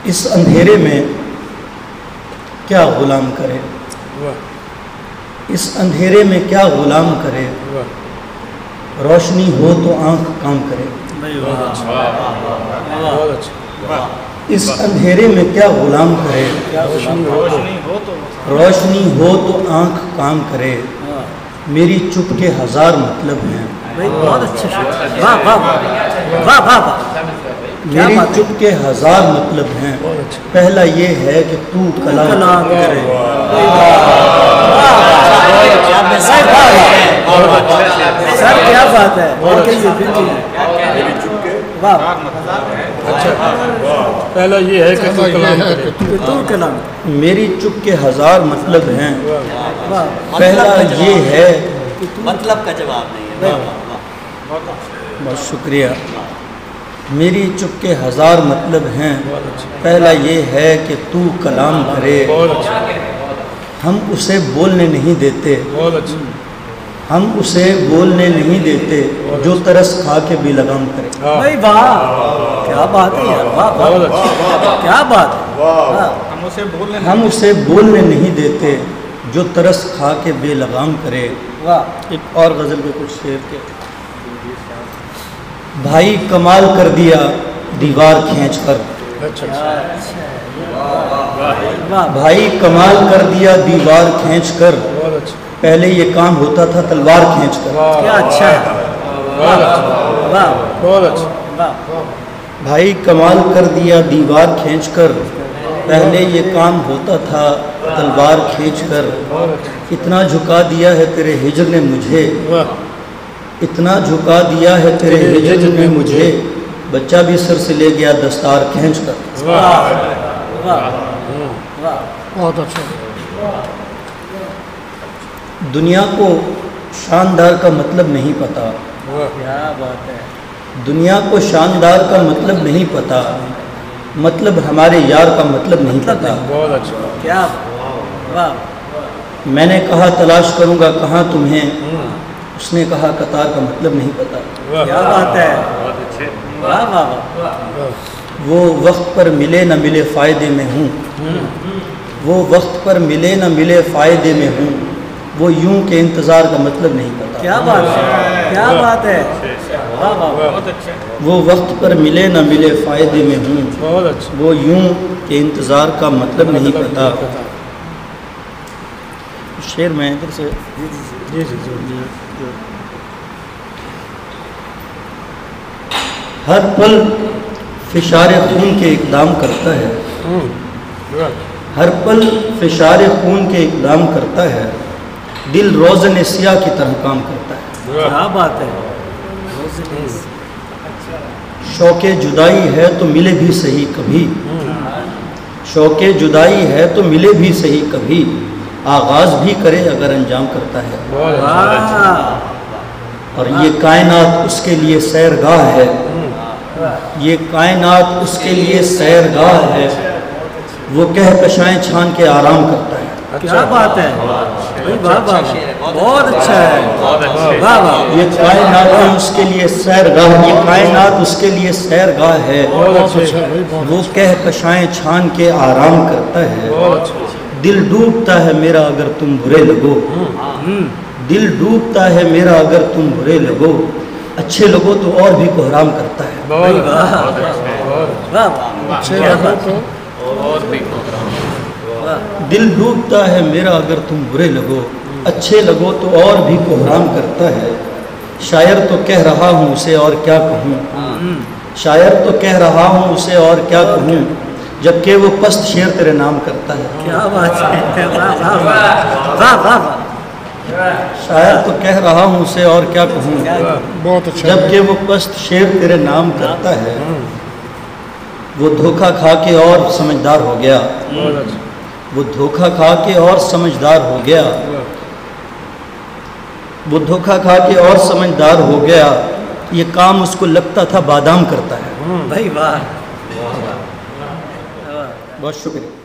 اس اندھیرے میں کیا غلام کرے، اس اندھیرے میں کیا غلام کرے، روشنی ہو تو آنکھ کام کرے۔ اس اندھیرے میں کیا غلام کرے، روشنی ہو تو آنکھ کام کرے، میری چپ کے ہزار مطلب ہیں۔ بہت اچھا، واہ واہ واہ واہ واہ، میری چپ کے ہزار مطلب ہیں، پہلا یہ ہے کہ تو کلام کرے۔ سر کیا بات ہے، پہلا یہ ہے کہ تو کلام، میری چپ کے ہزار مطلب ہیں، پہلا یہ ہے، مطلب کا جواب نہیں ہے۔ بہت شکریہ۔ میری چپ کے ہزار مطلب ہیں، پہلا یہ ہے کہ تو کلام کرے، ہم اسے بولنے نہیں دیتے، ہم اسے بولنے نہیں دیتے، جو ترس کھا کے بھی لگام کرے۔ بھائی واہ، کیا بات ہے یار، واہ واہ، کیا بات ہے، ہم اسے بولنے نہیں دیتے، جو ترس کھا کے بے لگام کرے۔ واہ، ایک اور غزل کے کچھ شعر کے۔ بھائی کمال کر دیا دیوار کھینچ کر، بھائی کمال کر دیا دیوار کھینچ کر، پہلے یہ کام ہوتا تھا تلوار کھینچ کر۔ کیا اچھا ہے، واہ واہ، بھائی کمال کر دیا دیوار کھینچ کر، پہلے یہ کام ہوتا تھا تلوار کھینچ کر، اتنا جھکا دیا ہے تیرے ہجر نے مجھے، اتنا جھکا دیا ہے تیرے ہجر نے مجھے، بچہ بھی سر سے لے گیا دستار کھینچ کر۔ بہت اچھا۔ دنیا کو شاندار کا مطلب نہیں پتا، کیا بات ہے، دنیا کو شاندار کا مطلب نہیں پتا، مطلب ہمارے یار کا مطلب نہیں پتا۔ بہت اچھا۔ کیا واہ، میں نے کہا تلاش کروں گا کہاں تمہیں، اس نے کہا قطار کا مطلب نہیں پتا۔ کیا بات ہے، واہ واہ واہ، وہ وقت پر ملے نہ ملے فائدے میں ہوں، وہ وقت پر ملے نہ ملے فائدے میں ہوں، وہ یوں کہ انتظار کا مطلب نہیں پتا۔ کیا بات ہے، کیا بات ہے، واہ واہ، وہ وقت پر ملے نہ ملے فائدے میں ہوں، بہت اچھا۔ وہ یوں کہ انتظار کا مطلب نہیں پتا۔ شعر میں ادھر سے جی جی جی۔ ہر پل فشار خون کے اقدام کرتا ہے، ہر پل فشار خون کے اقدام کرتا ہے، دل روزن سیاہ کی طرح کام کرتا ہے۔ کیا بات ہے، شوق جدائی ہے تو ملے بھی صحیح کبھی، شوق جدائی ہے تو ملے بھی صحیح کبھی، آغاز بھی کرے اگر انجام کرتا ہے۔ اور یہ کائنات اس کے لیے سیرگاہ ہے، یہ کائنات اس کے لیے سیرگاہ ہے، وہ کہکشائیں چھان کے آرام کرتا ہے۔ کیا بات ہے، واہ واہ، بہت اچھا ہے، واہ واہ، یہ کائنات اس کے لیے سیرگاہ، یہ کائنات اس کے لیے سیرگاہ ہے، وہ کہکشائیں چھان کے آرام کرتا ہے۔ دل ڈوبتا ہے میرا اگر تم برے لگو، دل ڈوبتا ہے میرا اگر تم برے لگو، اچھے لگو تو اور بھی کوحرام کرتا ہے۔ دل ڈوبتا ہے میرا اگر تم برے لگو، اچھے لگو تو اور بھی کوحرام کرتا ہے۔ شاعر تو کہہ رہا ہوں اسے اور کیا کہوں، شاعر تو کہہ رہا ہوں اسے اور کیا کہوں، جبکہ وہ پست شعر تیرے نام کرتا ہے۔ کیا بات ہے، واہ واہ واہ واہ، شاعر تو کہہ رہا ہوں اسے اور کیا کہوں، بہت اچھا۔ جبکہ وہ پست شعر تیرے نام کرتا ہے۔ وہ دھوکہ کھا کے اور سمجھدار ہو گیا، وہ دھوکہ کھا کے اور سمجھدار ہو گیا، وہ دھوکہ کھا کے اور سمجھدار ہو گیا، یہ کام اس کو لگتا تھا بادام کرتا ہے۔ بھائی واہ، بہت شکریہ۔